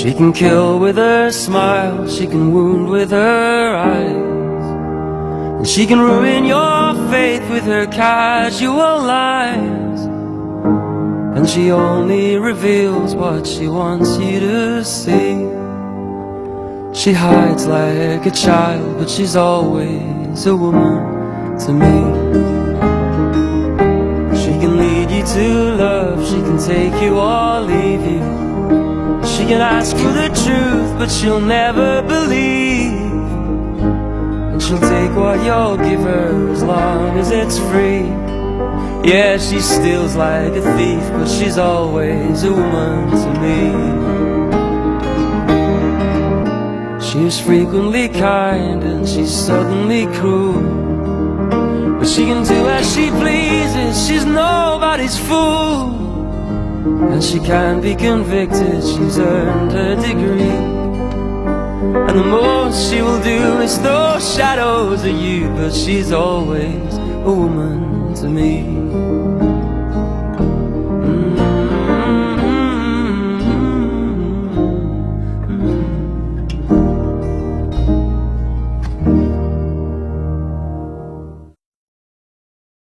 She can kill with her smile, she can wound with her eyes, and she can ruin your faith with her casual lies. And she only reveals what she wants you to see. She hides like a child, but she's always a woman to me. She can lead you to love, she can take you or leave you. She can ask for the truth, but she'll never believe. And she'll take what you'll give her as long as it's free. Yeah, she steals like a thief, but she's always a woman to me. She's frequently kind and she's suddenly cruel, but she can do as she pleases, she's nobody's fool. And she can be convicted, she's earned her degree. And the most she will do is throw shadows at you, but she's always a woman to me.